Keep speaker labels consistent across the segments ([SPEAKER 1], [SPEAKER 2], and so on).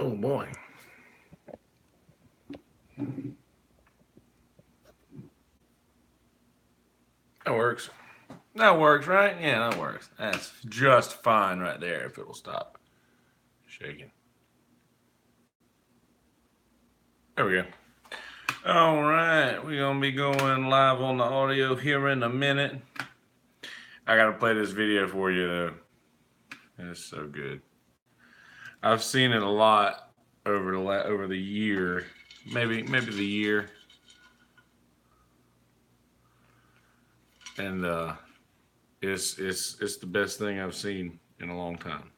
[SPEAKER 1] Oh boy. That works. That works, right? Yeah, that works. That's just fine right there if it'll stop shaking. There we go. All right, we're going to be going live on the audio here in a minute. I got to play this video for you, though. It's so good. I've seen it a lot over the year, maybe the year. And it's the best thing I've seen in a long time.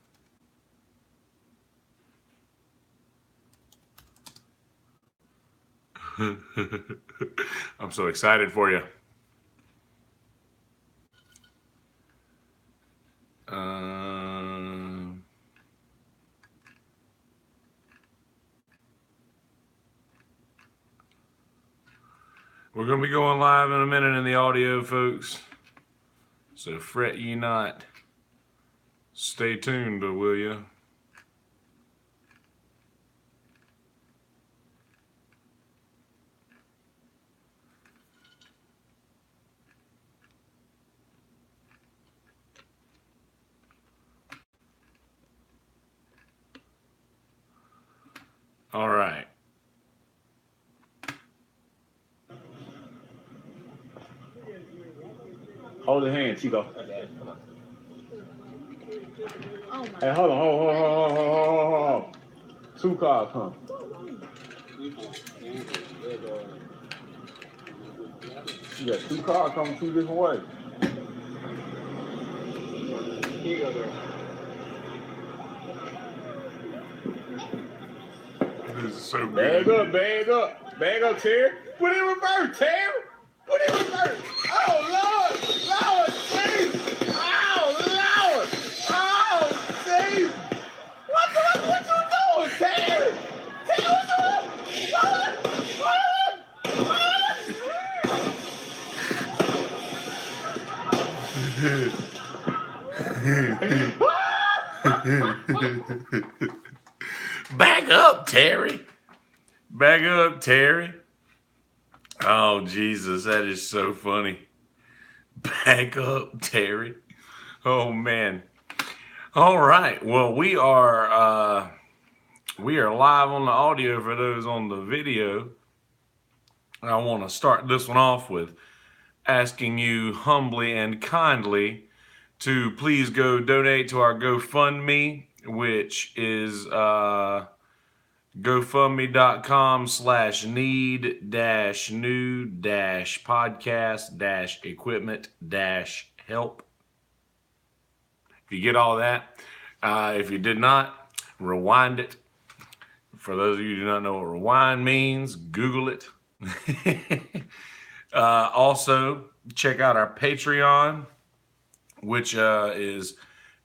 [SPEAKER 1] I'm so excited for you. We're going to be going live in a minute in the audio, folks. So fret ye not. Stay tuned, will you? All right.
[SPEAKER 2] Hold the hand, Chico. Hey, hold on. 2 cars come. You got 2 cars coming 2 different ways.
[SPEAKER 1] This is so good.
[SPEAKER 2] Bag up, Terry. Put it in reverse, Terry. Put it in reverse. Oh, Lord, please. Oh, please. What you doing, Terry? Terry, what
[SPEAKER 1] Back up, Terry. Back up, Terry. Oh, Jesus, that is so funny. Back up, Terry. Oh, man. All right. Well, we are live on the audio for those on the video. I want to start this one off with asking you humbly and kindly to please go donate to our GoFundMe, which is GoFundMe.com/need-new-podcast-equipment-help. If you get all that, if you did not, rewind it. For those of you who do not know what rewind means, Google it. Also, check out our Patreon, which is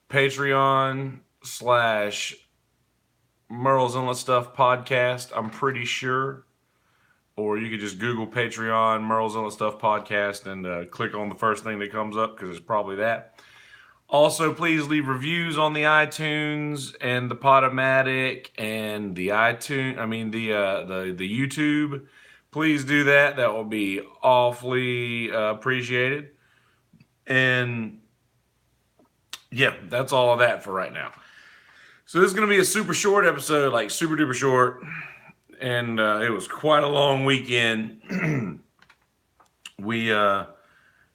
[SPEAKER 1] Patreon/Merle's Inlet Stuff Podcast, I'm pretty sure. Or you could just Google Patreon, Merle's Inlet Stuff Podcast, and click on the first thing that comes up, because it's probably that. Also, please leave reviews on the iTunes and the Podomatic and the the YouTube. Please do that. That will be awfully appreciated. And yeah, that's all of that for right now. So this is going to be a super short episode, like super duper short. And it was quite a long weekend. We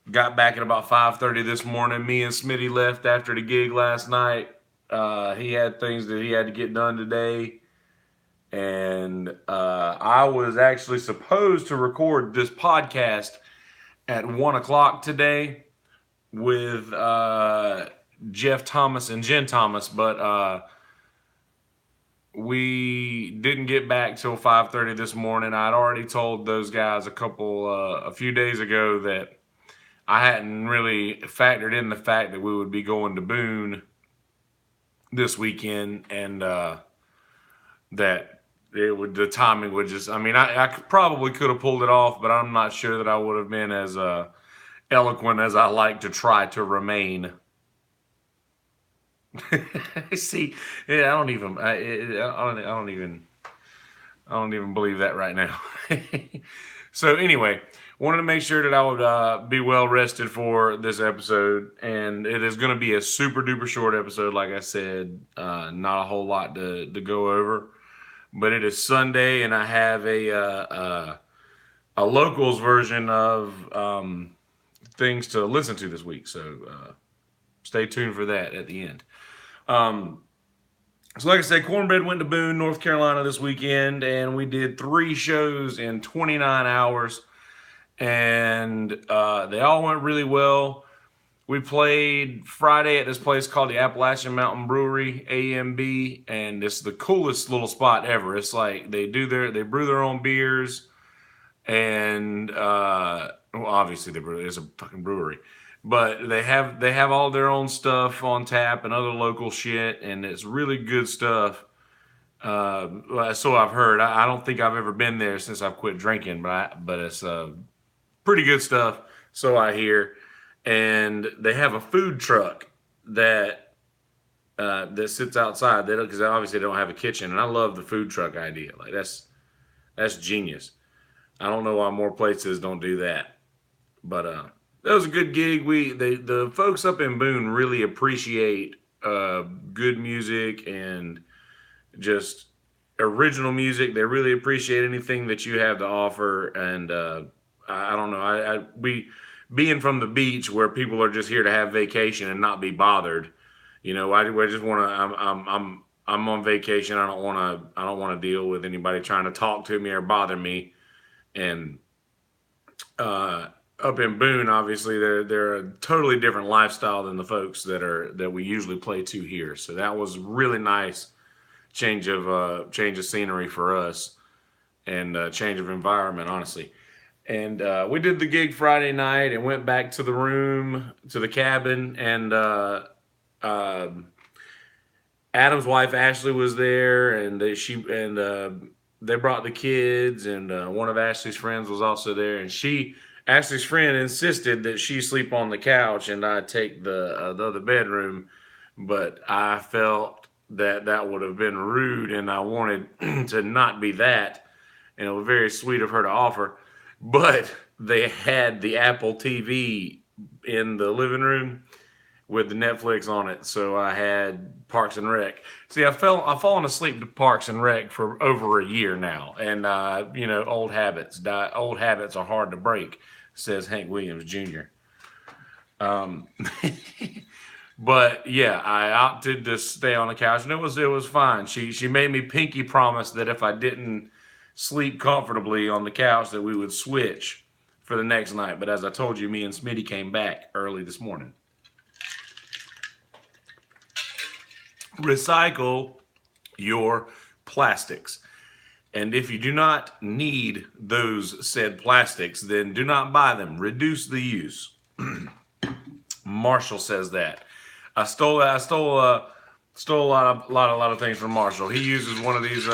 [SPEAKER 1] got back at about 5:30 this morning. Me and Smitty left after the gig last night. He had things that he had to get done today. And I was actually supposed to record this podcast at 1 o'clock today with Jeff Thomas and Jen Thomas, but we didn't get back till 5:30 this morning. I'd already told those guys a few days ago that I hadn't really factored in the fact that we would be going to Boone this weekend, and that the timing would just, I probably could have pulled it off, but I'm not sure that I would have been as eloquent as I like to try to remain See, yeah, I don't even believe that right now. So anyway, wanted to make sure that I would be well rested for this episode, and it is going to be a super duper short episode. Like I said, not a whole lot to go over, but it is Sunday, and I have a locals version of things to listen to this week. So stay tuned for that at the end. Um, so, like I said, Cornbread went to Boone, North Carolina this weekend, and we did 3 shows in 29 hours, and they all went really well. We played Friday at this place called the Appalachian Mountain Brewery, AMB, and it's the coolest little spot ever. It's like they brew their own beers, and well, obviously it's a fucking brewery, but they have all their own stuff on tap and other local shit, and it's really good stuff. So I've heard. I don't think I've ever been there since I've quit drinking, but it's pretty good stuff. So I hear, and they have a food truck that sits outside. Because obviously they don't have a kitchen, and I love the food truck idea. Like that's genius. I don't know why more places don't do that. But that was a good gig. The folks up in Boone really appreciate good music and just original music. They really appreciate anything that you have to offer. And I don't know. We being from the beach where people are just here to have vacation and not be bothered. I just want to. I'm on vacation. I don't want to deal with anybody trying to talk to me or bother me. And up in Boone, obviously they're a totally different lifestyle than the folks that we usually play to here. So that was really nice change of scenery for us, and change of environment, honestly. And we did the gig Friday night and went back to the cabin, and Adam's wife Ashley was there, and they brought the kids, and one of Ashley's friends was also there, and Ashley's friend insisted that she sleep on the couch and I take the other bedroom, but I felt that would have been rude, and I wanted to not be that, and it was very sweet of her to offer, but they had the Apple TV in the living room with the Netflix on it, so I had Parks and Rec. See, I've fallen asleep to Parks and Rec for over a year now, and old habits die. Old habits are hard to break, says Hank Williams Jr. Um, but yeah, I opted to stay on the couch, and it was fine. She made me pinky promise that if I didn't sleep comfortably on the couch, that we would switch for the next night. But as I told you, me and Smitty came back early this morning. Recycle your plastics. And if you do not need those said plastics, then do not buy them. Reduce the use. Marshall says that. I stole a lot of things from Marshall. He uses one of these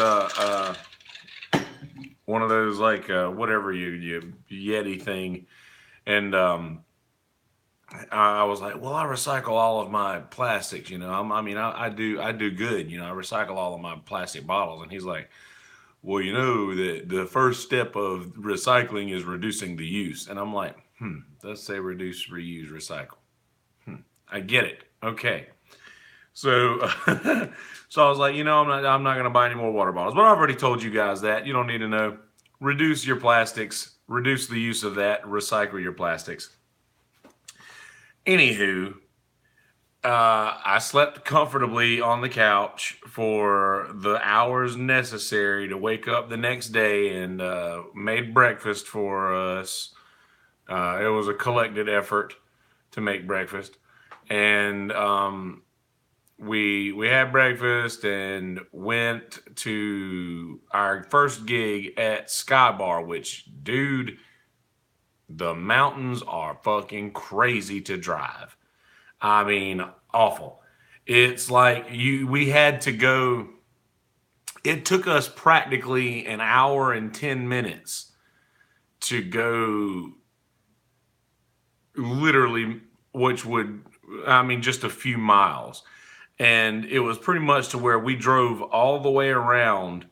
[SPEAKER 1] one of those like whatever you Yeti thing, and I was like, well, I recycle all of my plastics, I do good, I recycle all of my plastic bottles. And he's like, well, the first step of recycling is reducing the use. And I'm like, let's say reduce, reuse, recycle. I get it. Okay. So, so I was like, I'm not going to buy any more water bottles, but I've already told you guys that. You don't need to know. Reduce your plastics, reduce the use of that, recycle your plastics. Anywho, I slept comfortably on the couch for the hours necessary to wake up the next day, and made breakfast for us. It was a collected effort to make breakfast, and we had breakfast and went to our first gig at Sky Bar, which, dude, the mountains are fucking crazy to drive. I mean, awful. It's like we had to go. It took us practically an hour and 10 minutes to go, literally, just a few miles. And it was pretty much to where we drove all the way around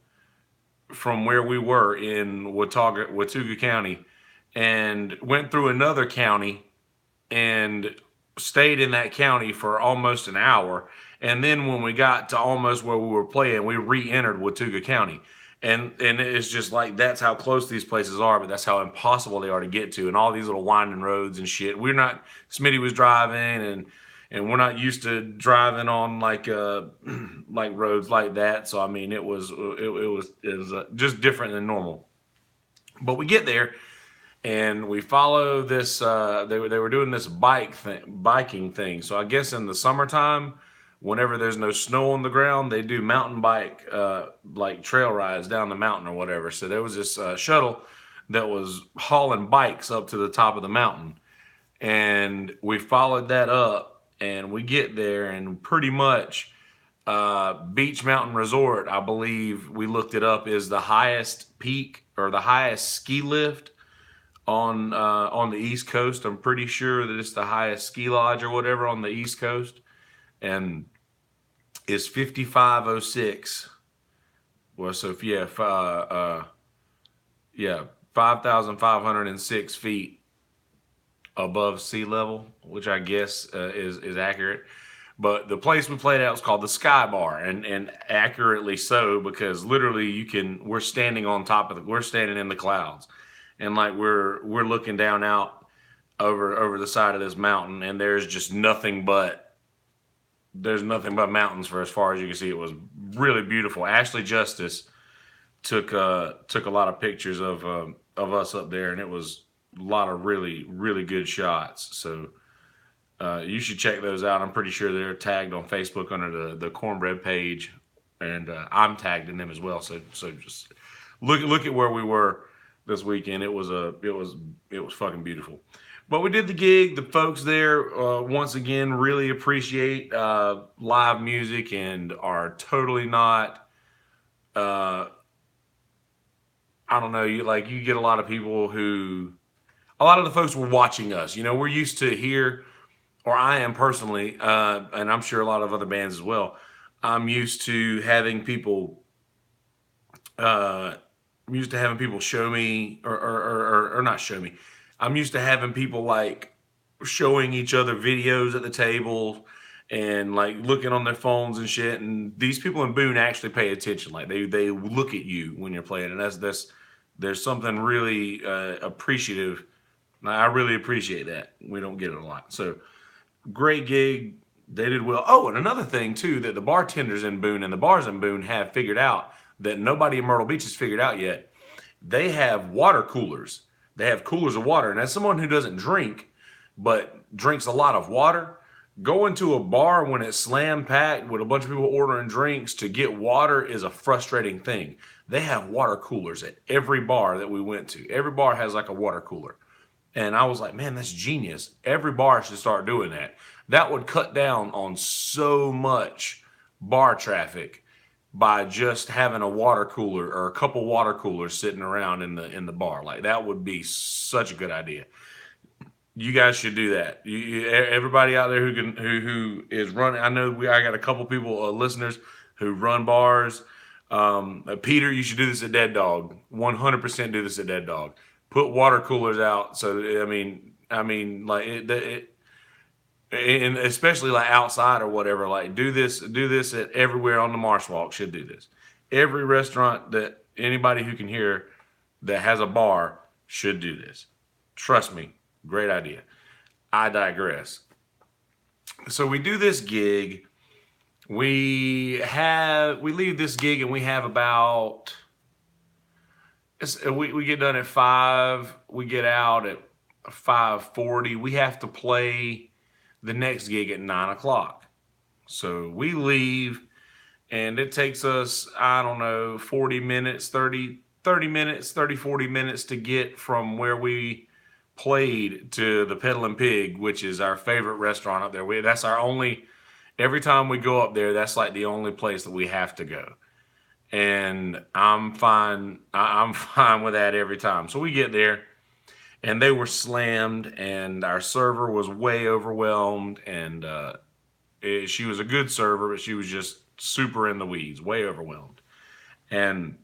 [SPEAKER 1] from where we were in Watauga County, and went through another county and stayed in that county for almost an hour. And then when we got to almost where we were playing, we re-entered Watauga County. And it's just like that's how close these places are, but that's how impossible they are to get to, and all these little winding roads and shit. We're not. Smitty was driving, and we're not used to driving on like like roads like that. So I mean, it was just different than normal. But we get there, and we follow this. They were doing this biking thing. So I guess in the summertime, whenever there's no snow on the ground, they do mountain bike like trail rides down the mountain or whatever. So there was this shuttle that was hauling bikes up to the top of the mountain, and we followed that up, and we get there, and pretty much Beach Mountain Resort, I believe we looked it up, is the highest peak or the highest ski lift on the East Coast. I'm pretty sure that it's the highest ski lodge or whatever on the East Coast, and it's 5506. Well, so if yeah, 5,506 feet above sea level, which I guess is accurate. But the place we played at was called the Sky Bar, and accurately so, because literally we're standing on top of we're standing in the clouds, and like we're looking down out over the side of this mountain, and there's nothing but mountains for as far as you can see. It was really beautiful. Ashley Justice took a lot of pictures of us up there, and it was a lot of really, really good shots. So you should check those out. I'm pretty sure they're tagged on Facebook under the Cornbread page, and I'm tagged in them as well. So just look at where we were this weekend. It was fucking beautiful. But we did the gig. The folks there, once again, really appreciate live music and are totally not. I don't know. You get a lot of people who, a lot of the folks were watching us. We're used to here, or I am personally, and I'm sure a lot of other bands as well. I'm used to having people. I'm used to having people show me, or not show me. I'm used to having people like showing each other videos at the table and like looking on their phones and shit. And these people in Boone actually pay attention. Like they look at you when you're playing, and there's something really appreciative. I really appreciate that. We don't get it a lot. So great gig. They did well. Oh, and another thing too, that the bartenders in Boone and the bars in Boone have figured out that nobody in Myrtle Beach has figured out yet. They have water coolers. They have coolers of water. And as someone who doesn't drink, but drinks a lot of water, going to a bar when it's slam packed with a bunch of people ordering drinks to get water is a frustrating thing. They have water coolers at every bar that we went to. Every bar has like a water cooler. And I was like, man, that's genius. Every bar should start doing that. That would cut down on so much bar traffic by just having a water cooler or a couple water coolers sitting around in the bar. Like that would be such a good idea. You guys should do that. Everybody out there who is running. I know I got a couple people listeners who run bars. Peter, you should do this at Dead Dog. 100% do this at Dead Dog. Put water coolers out. So I mean, like and especially like outside or whatever. Like do this at everywhere on the Marsh Walk should do this. Every restaurant that anybody who can hear that has a bar should do this. Trust me, great idea. I digress. So we do this gig. We leave this gig and we have about. We get done at 5. We get out at 5:40. We have to play the next gig at 9 o'clock. So we leave, and it takes us, I don't know, 40 minutes, 30 minutes, 40 minutes to get from where we played to the Peddlin' Pig, which is our favorite restaurant up there. That's our only, every time we go up there, that's like the only place that we have to go. And I'm fine with that every time. So we get there, and they were slammed, and our server was way overwhelmed, and She was a good server, but she was just super in the weeds, way overwhelmed. And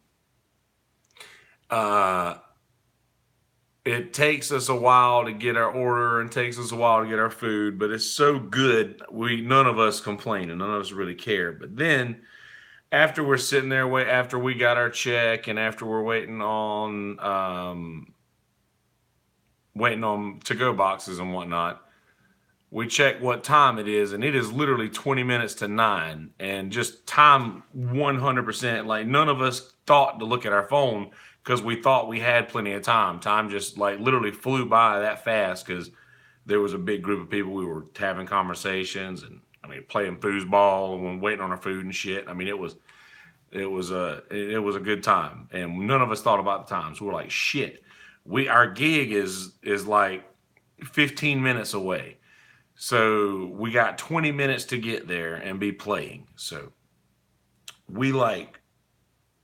[SPEAKER 1] it takes us a while to get our order and takes us a while to get our food, but it's so good. None of us complain and none of us really care. But then after we're sitting there, after we got our check and after we're waiting on to go boxes and whatnot, we check what time it is, and it is literally 20 minutes to 9, and just time 100%. Like, none of us thought to look at our phone because we thought we had plenty of time. Time just like literally flew by that fast because there was a big group of people. We were having conversations and playing foosball and waiting on our food and shit. I mean, it was a good time, and none of us thought about the time. So we're like, shit, our gig is like 15 minutes away. So we got 20 minutes to get there and be playing. So we like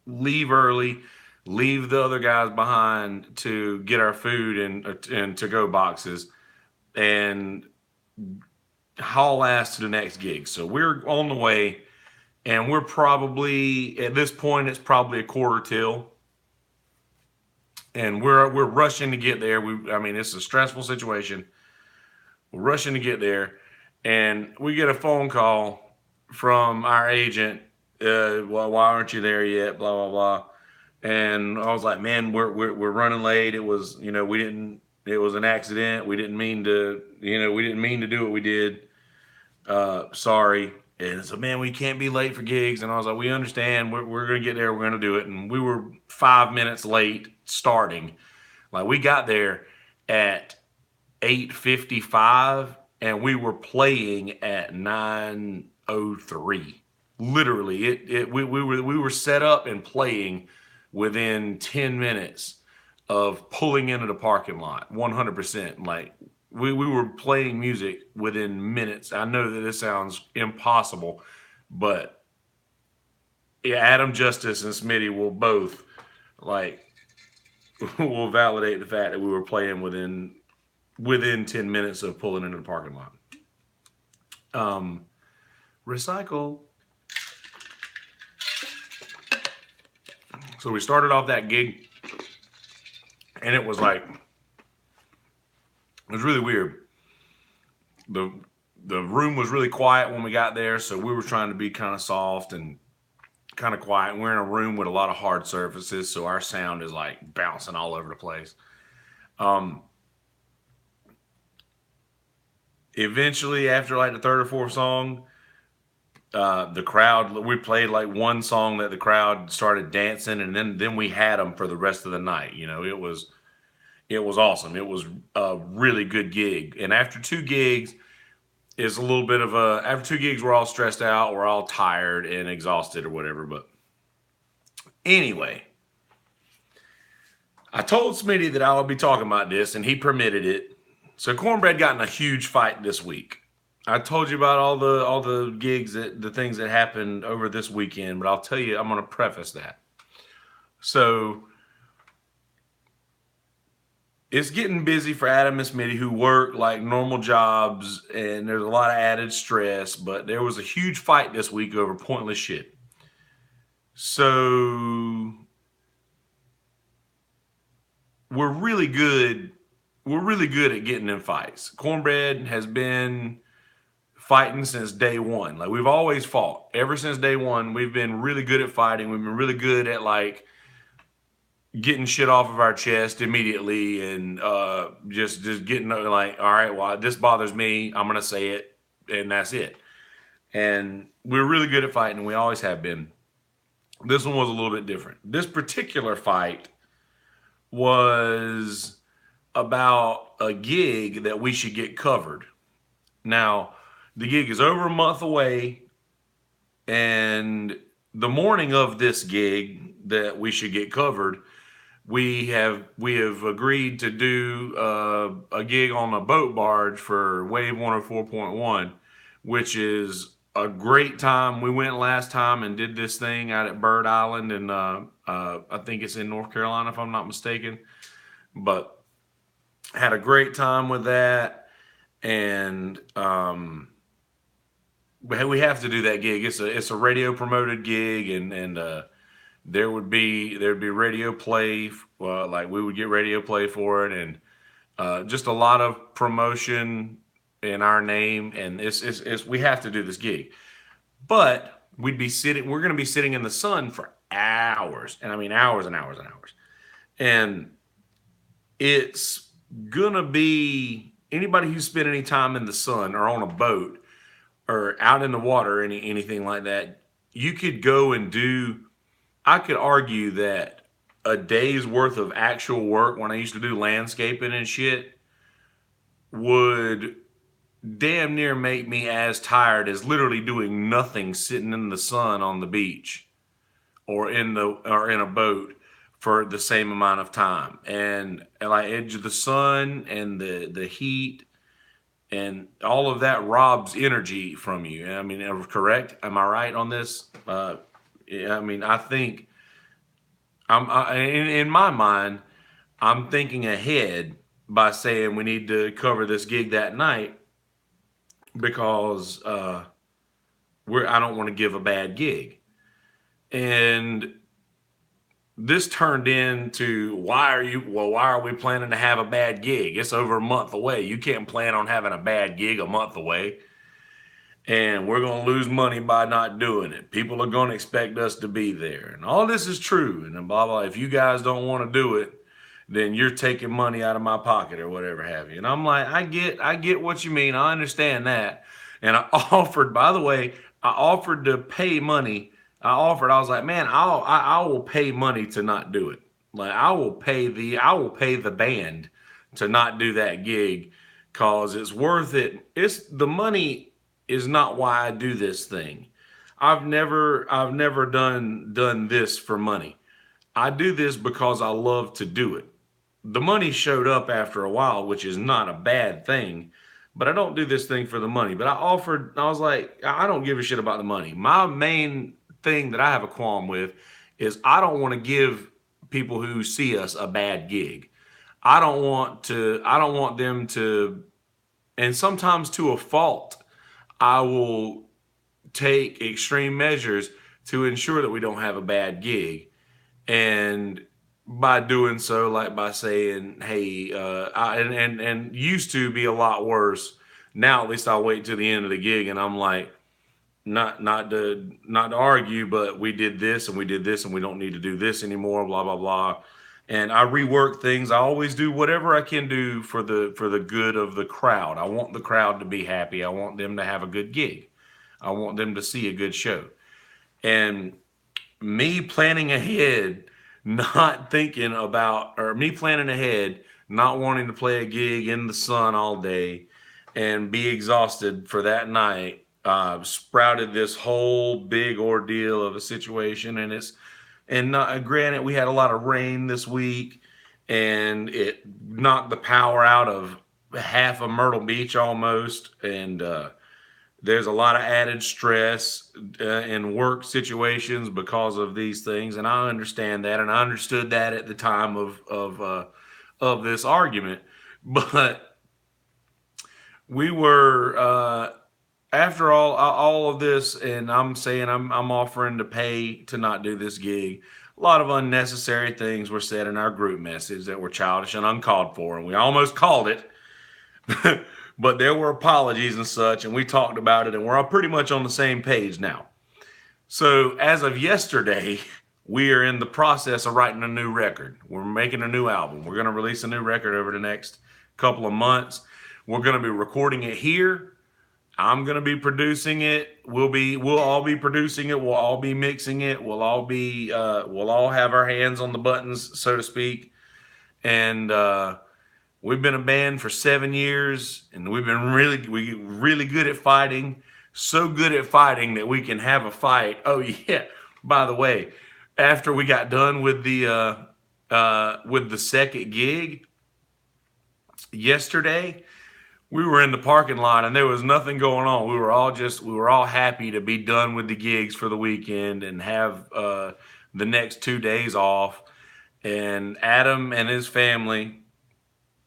[SPEAKER 1] leave early, leave the other guys behind to get our food and to go boxes, and haul ass to the next gig. So we're on the way, and we're probably at this point it's probably a quarter till, and we're rushing to get there. It's a stressful situation. We're rushing to get there, and we get a phone call from our agent. Well, why aren't you there yet? Blah blah blah. And I was like, man, we're running late. It was we didn't. It was an accident. We didn't mean to. We didn't mean to do what we did. Sorry. And so, man, we can't be late for gigs. And I was like, we understand. We're gonna get there. We're gonna do it. And we were 5 minutes late starting. Like, we got there at 8:55, and we were playing at 9:03. Literally, we were set up and playing within 10 minutes of pulling into the parking lot. 100%. Like, we were playing music within minutes. I know that this sounds impossible, but yeah, Adam Justice and Smitty will both will validate the fact that we were playing within 10 minutes of pulling into the parking lot. Recycle. So we started off that gig, and it was really weird. The room was really quiet when we got there, so we were trying to be kind of soft and kind of quiet. We're in a room with a lot of hard surfaces, so our sound is like bouncing all over the place. Eventually, after like the third or fourth song, the crowd, we played like one song that the crowd started dancing, and then we had them for the rest of the night. It was awesome. It was a really good gig. And after two gigs after two gigs, we're all stressed out, we're all tired and exhausted or whatever. But anyway, I told Smitty that I would be talking about this, and he permitted it. So Cornbread got in a huge fight this week. I told you about all the gigs, the things that happened over this weekend, but I'll tell you, I'm going to preface that. So it's getting busy for Adam and Smitty, who work like normal jobs, and there's a lot of added stress, but there was a huge fight this week over pointless shit. So we're really good at getting in fights. Cornbread has been fighting since day one. Like, we've always fought. Ever since day one, we've been really good at fighting. We've been really good at like getting shit off of our chest immediately, and just getting like, all right, well, this bothers me, I'm gonna say it, and that's it. And we're really good at fighting, and we always have been. This one was a little bit different. This particular fight was about a gig that we should get covered. Now, the gig is over a month away, and the morning of this gig that we should get covered, we have agreed to do a gig on a boat barge for Wave 104.1, which is a great time. We went last time and did this thing out at Bird Island, and I think it's in North Carolina, if I'm not mistaken. But had a great time with that, and we have to do that gig. It's a radio promoted gig, and there'd be radio play. Like we would get radio play for it, and just a lot of promotion in our name. And it's we have to do this gig, but we're going to be sitting in the sun for hours, and I mean hours and hours and hours, and it's gonna be anybody who's spent any time in the sun or on a boat or out in the water or anything like that. You could go and do, I could argue that a day's worth of actual work when I used to do landscaping and shit would damn near make me as tired as literally doing nothing sitting in the sun on the beach or in a boat for the same amount of time. And like edge of the sun and the heat and all of that robs energy from you. I mean, correct? Am I right on this? Yeah, I mean, I think in my mind, I'm thinking ahead by saying we need to cover this gig that night because I don't want to give a bad gig. And this turned into why are we planning to have a bad gig? It's over a month away. You can't plan on having a bad gig a month away. And we're going to lose money by not doing it. People are going to expect us to be there. And all this is true. And blah, blah. If you guys don't want to do it, then you're taking money out of my pocket or whatever have you. And I'm like, I get what you mean. I understand that. And I offered, by the way, I offered to pay money. I was like, man, I will pay money to not do it. Like I will pay the band to not do that gig because it's worth it. It's the money is not why I do this thing. I've never done this for money. I do this because I love to do it. The money showed up after a while, which is not a bad thing, but I don't do this thing for the money. But I was like, I don't give a shit about the money. My main thing that I have a qualm with is I don't want to give people who see us a bad gig. I don't want them to, and sometimes to a fault, I will take extreme measures to ensure that we don't have a bad gig. And by doing so, like by saying, hey, and used to be a lot worse. Now at least I'll wait till the end of the gig and I'm like, not to argue, but we did this and we did this and we don't need to do this anymore, blah, blah, blah. And I rework things. I always do whatever I can do for the good of the crowd. I want the crowd to be happy. I want them to have a good gig. I want them to see a good show. And me planning ahead, not thinking about, or me planning ahead, not wanting to play a gig in the sun all day and be exhausted for that night, sprouted this whole big ordeal of a situation. And not, granted, we had a lot of rain this week and it knocked the power out of half of Myrtle Beach almost. And there's a lot of added stress in work situations because of these things, and I understand that, and I understood that at the time of this argument. But we were after all of this, and I'm saying I'm offering to pay to not do this gig. A lot of unnecessary things were said in our group message that were childish and uncalled for, and we almost called it. But there were apologies and such, and we talked about it, and we're all pretty much on the same page now. So as of yesterday, we are in the process of writing a new record. We're making a new album. We're going to release a new record over the next couple of months. We're going to be recording it here. I'm going to be producing it. We'll all be producing it. We'll all be mixing it. We'll all have our hands on the buttons, so to speak. And we've been a band for 7 years, and we've been really good at fighting. So good at fighting that we can have a fight. Oh yeah. By the way, after we got done with the second gig yesterday, we were in the parking lot and there was nothing going on. We were all happy to be done with the gigs for the weekend and have the next 2 days off. And Adam and his family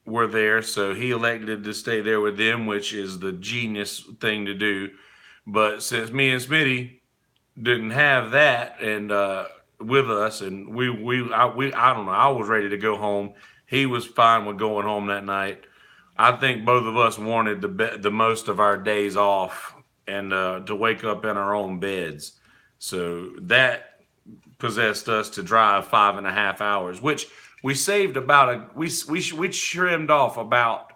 [SPEAKER 1] were there, so he elected to stay there with them, which is the genius thing to do. But since me and Smitty didn't have that and with us, and I don't know, I was ready to go home. He was fine with going home that night. I think both of us wanted the most of our days off and to wake up in our own beds. So that possessed us to drive 5.5 hours, which we saved about we trimmed off about,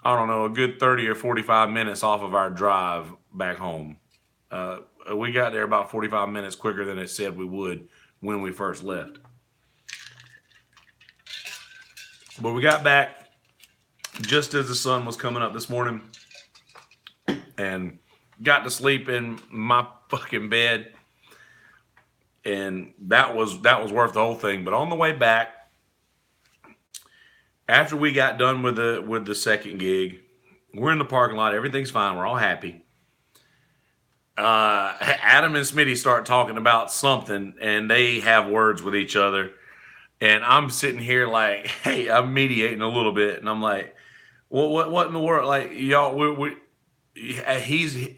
[SPEAKER 1] I don't know, a good 30 or 45 minutes off of our drive back home. Uh, we got there about 45 minutes quicker than it said we would when we first left. But we got back just as the sun was coming up this morning and got to sleep in my fucking bed. And that was worth the whole thing. But on the way back, after we got done with the second gig, we're in the parking lot. Everything's fine. We're all happy. Adam and Smitty start talking about something, and they have words with each other. And I'm sitting here like, hey, I'm mediating a little bit, and I'm like, what in the world? Like, y'all,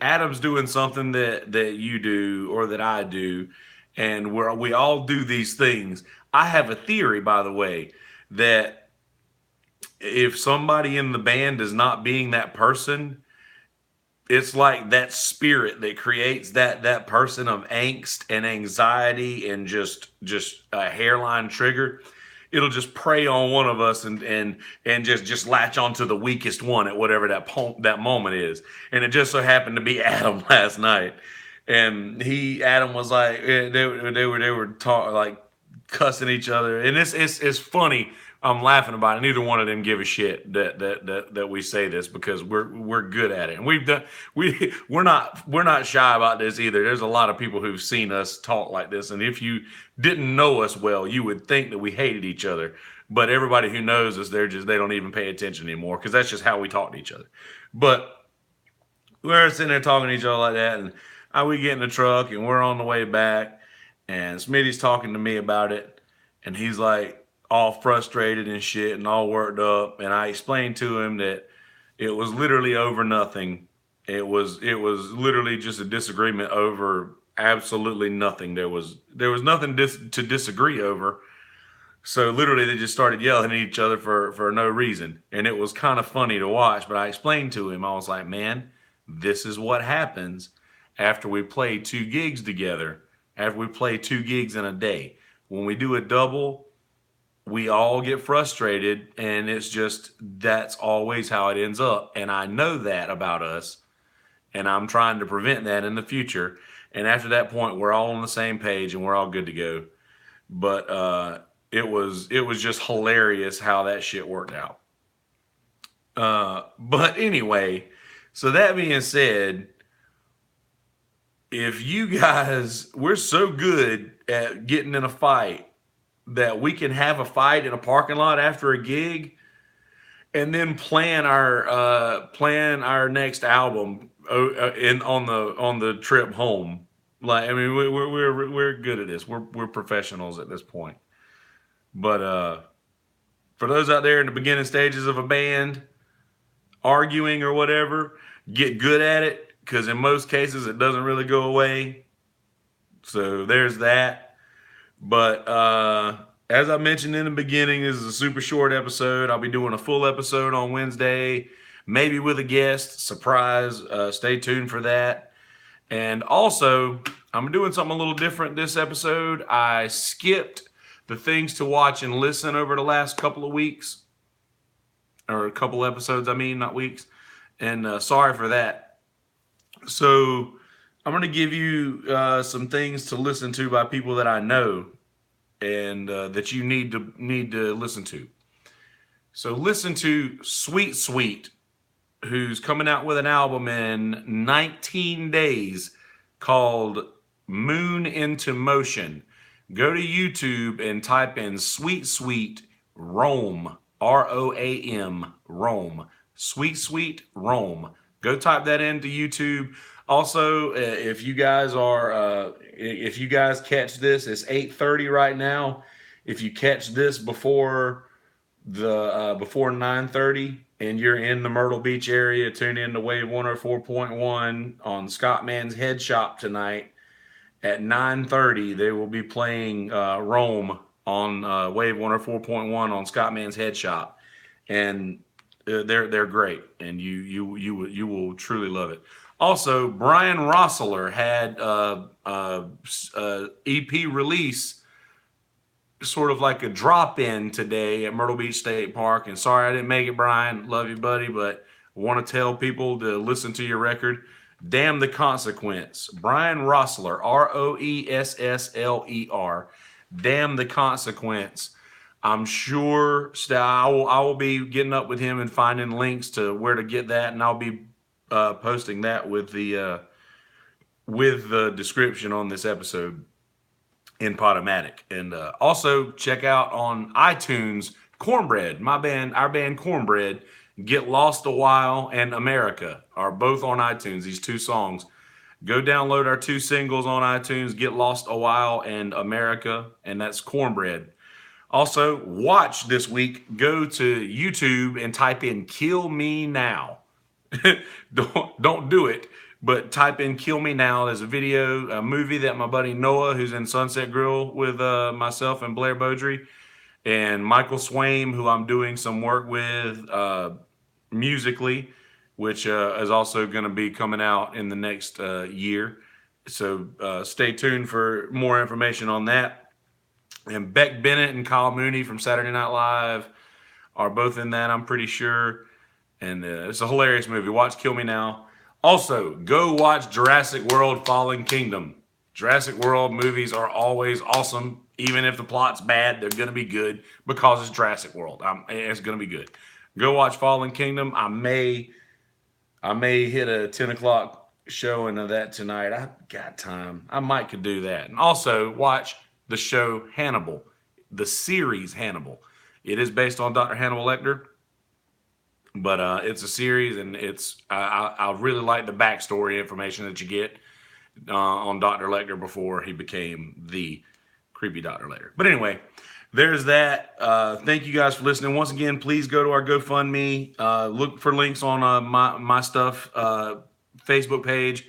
[SPEAKER 1] Adam's doing something that you do or that I do, and we all do these things. I have a theory, by the way, that if somebody in the band is not being that person, it's like that spirit that creates that person of angst and anxiety and just a hairline trigger. It'll just prey on one of us and just latch onto the weakest one at whatever that moment is. And it just so happened to be Adam last night. And Adam was like, they were talking, like, cussing each other, and it's funny. I'm laughing about it. Neither one of them give a shit that we say this, because we're good at it, and we're not shy about this either. There's a lot of people who've seen us talk like this, and if you didn't know us well, you would think that we hated each other. But everybody who knows us, they don't even pay attention anymore, because that's just how we talk to each other. But we're sitting there talking to each other like that, and we get in the truck and we're on the way back, and Smitty's talking to me about it, and he's like all frustrated and shit and all worked up. And I explained to him that it was literally over nothing. It was literally just a disagreement over absolutely nothing. There was nothing to disagree over. So literally they just started yelling at each other for no reason. And it was kind of funny to watch. But I explained to him, I was like, man, this is what happens after we play 2 gigs together, after we play 2 gigs in a day. When we do a double, we all get frustrated, and that's always how it ends up. And I know that about us, and I'm trying to prevent that in the future. And after that point, we're all on the same page and we're all good to go. But it was just hilarious how that shit worked out. But anyway, so that being said, if you guys, we're so good at getting in a fight that we can have a fight in a parking lot after a gig, and then plan our next album on the trip home. Like, I mean, we're good at this. We're professionals at this point. But for those out there in the beginning stages of a band, arguing or whatever, get good at it, because in most cases it doesn't really go away. So there's that. But as I mentioned in the beginning, this is a super short episode. I'll be doing a full episode on Wednesday, maybe with a guest. Surprise. Stay tuned for that. And also, I'm doing something a little different this episode. I skipped the things to watch and listen over the last couple of weeks. Or a couple episodes, I mean, not weeks. And sorry for that. So I'm going to give you some things to listen to by people that I know and that you need to listen to. So listen to Sweet Sweet, who's coming out with an album in 19 days called Moon into Motion. Go to YouTube and type in Sweet Sweet Rome, Roam, Rome. Sweet Sweet Rome. Go type that into YouTube. Also, if you guys catch this, it's 8:30 right now. If you catch this before 9:30 and you're in the Myrtle Beach area, tune in to Wave 104.1 on Scott Mann's Head Shop tonight at 9:30. They will be playing Rome on Wave 104.1 on Scott Mann's Head Shop, and they're great, and you will truly love it. Also, Brian Rossler had EP release, sort of like a drop-in today at Myrtle Beach State Park. And sorry I didn't make it, Brian. Love you, buddy, but I want to tell people to listen to your record. Damn the Consequence. Brian Rossler, Roessler. Damn the Consequence. I'm sure I will be getting up with him and finding links to where to get that, and I'll be posting that with the description on this episode in Podomatic. And also check out on iTunes Cornbread, our band Cornbread. Get Lost a While and America are both on iTunes, these two songs. Go download our two singles on iTunes, Get Lost a While and America, and that's Cornbread. Also, watch this week, go to YouTube and type in Kill Me Now. Don't do it, but type in Kill Me Now. There's a movie that my buddy Noah, who's in Sunset Grill with myself and Blair Beaudry, and Michael Swaim, who I'm doing some work with musically, which is also going to be coming out in the next year. So stay tuned for more information on that. And Beck Bennett and Kyle Mooney from Saturday Night Live are both in that, I'm pretty sure. And it's a hilarious movie. Watch Kill Me Now. Also, go watch Jurassic World Fallen Kingdom. Jurassic World movies are always awesome. Even if the plot's bad, they're going to be good because it's Jurassic World. It's going to be good. Go watch Fallen Kingdom. I may hit a 10 o'clock showing of that tonight. I've got time. I might could do that. And also watch the show Hannibal, the series Hannibal. It is based on Dr. Hannibal Lecter, but it's a series, and I really like the backstory information that you get on Dr. Lecter before he became the creepy Dr. Lecter. But anyway, there's that. Thank you guys for listening. Once again, please go to our GoFundMe. Look for links on my stuff Facebook page.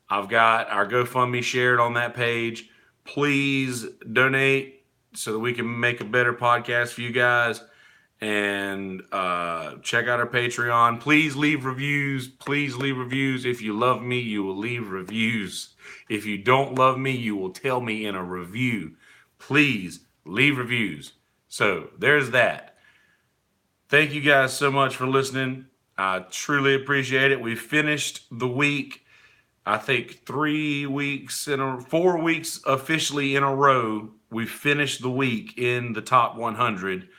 [SPEAKER 1] I've got our GoFundMe shared on that page. Please donate so that we can make a better podcast for you guys. And check out our Patreon. Please leave reviews. Please leave reviews. If you love me, you will leave reviews. If you don't love me, you will tell me in a review. Please leave reviews. So there's that. Thank you guys so much for listening. I truly appreciate it. We finished the week, I think 4 weeks officially in a row. We finished the week in the top 100.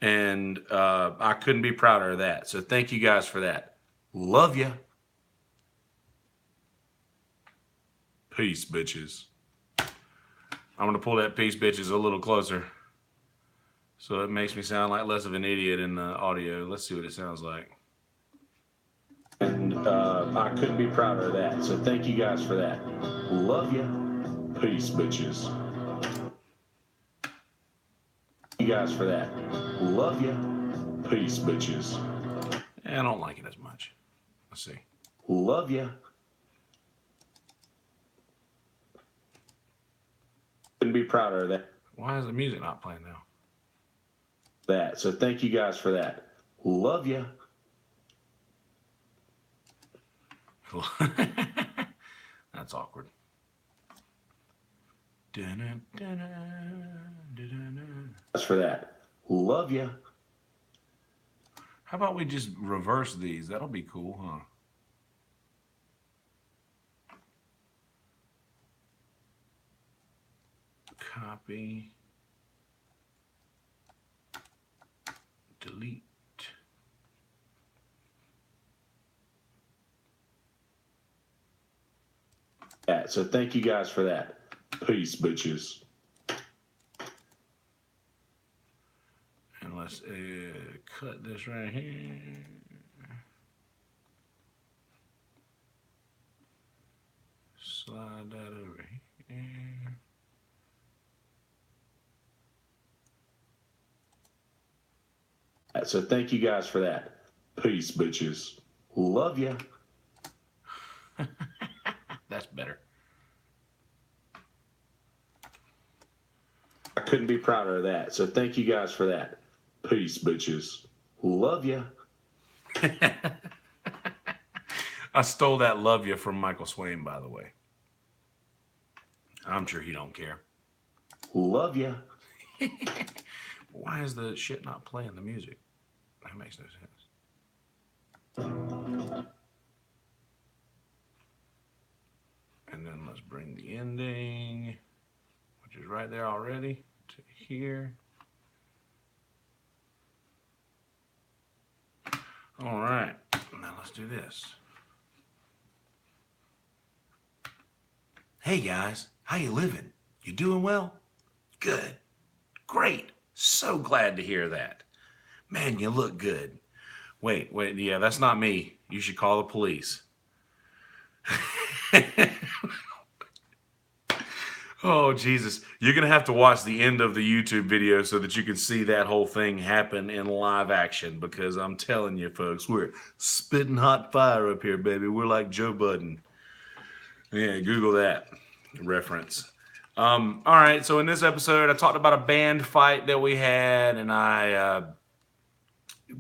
[SPEAKER 1] And I couldn't be prouder of that. So thank you guys for that. Love ya. Peace, bitches. I'm going to pull that peace, bitches, a little closer, so it makes me sound like less of an idiot in the audio. Let's see what it sounds like. And I couldn't be prouder of that. So thank you guys for that. Love ya. Peace, bitches. You guys for that. Love ya. Peace, bitches. I don't like it as much. Let's see. Love ya. Couldn't be prouder of that. Why is the music not playing now? That. So thank you guys for that. Love ya. That's awkward. That's for that. Love ya. How about we just reverse these? That'll be cool, huh? Copy. Delete. That. So thank you guys for that. Peace, bitches. And let's cut this right here. Slide that over here. So thank you guys for that.
[SPEAKER 2] Peace, bitches. Love ya.
[SPEAKER 1] That's better.
[SPEAKER 2] I couldn't be prouder of that. So thank you guys for that. Peace, bitches. Love ya.
[SPEAKER 1] I stole that "Love You" from Michael Swain, by the way. I'm sure he don't care.
[SPEAKER 2] Love ya.
[SPEAKER 1] Why is the shit not playing the music? That makes no sense. And then let's bring the ending, which is right there already, to here. All right, now let's do this. Hey guys, how you living? You doing well? Good. Great. So glad to hear that. Man, you look good. Wait, yeah, that's not me. You should call the police. Oh, Jesus. You're going to have to watch the end of the YouTube video so that you can see that whole thing happen in live action, because I'm telling you, folks, we're spitting hot fire up here, baby. We're like Joe Budden. Yeah, Google that reference. All right, so in this episode, I talked about a band fight that we had, and I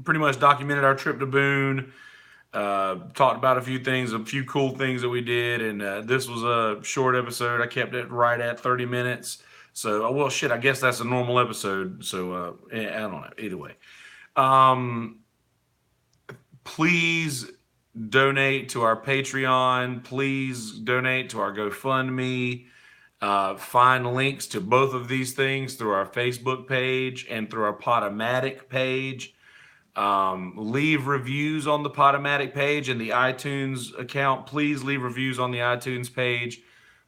[SPEAKER 1] pretty much documented our trip to Boone. Talked about a few things, a few cool things that we did, and this was a short episode. I kept it right at 30 minutes. So, well, shit, I guess that's a normal episode. So, I don't know. Either way. Please donate to our Patreon. Please donate to our GoFundMe. Find links to both of these things through our Facebook page and through our Podomatic page. Leave reviews on the Podomatic page and the iTunes account. Please leave reviews on the iTunes page.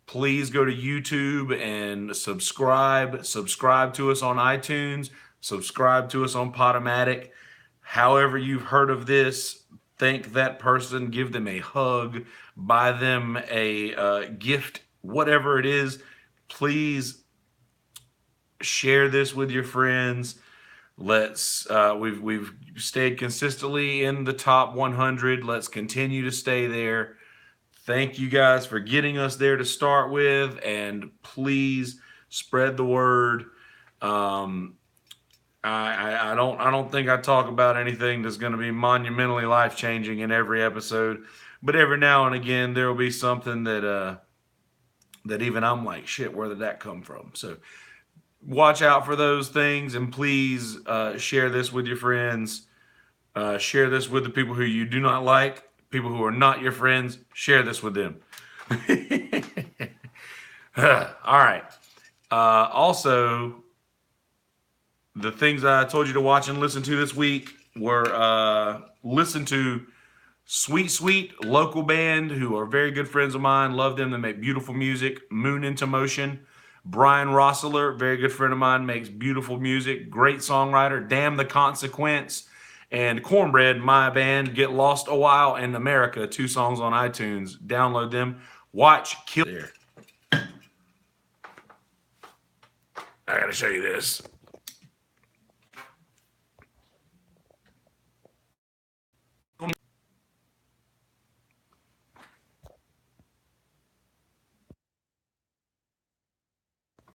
[SPEAKER 1] Please go to YouTube and subscribe. Subscribe to us on iTunes. Subscribe to us on Podomatic. However you've heard of this, thank that person. Give them a hug. Buy them a gift, whatever it is. Please share this with your friends. Let's we've stayed consistently in the top 100. Let's continue to stay there. Thank you guys for getting us there to start with, and please spread the word. I don't think I talk about anything that's going to be monumentally life-changing in every episode, but every now and again there will be something that that even I'm like, shit, where did that come from? So watch out for those things, and please share this with your friends. Share this with the people who you do not like, people who are not your friends. Share this with them. All right. Also, the things I told you to watch and listen to this week were listen to Sweet Sweet, local band who are very good friends of mine. Love them. They make beautiful music. Moon Into Motion. Brian Rossler, very good friend of mine, makes beautiful music. Great songwriter. Damn the Consequence. And Cornbread, my band, Get Lost a While in America. 2 songs on iTunes. Download them. Watch Kill. There. I gotta show you this.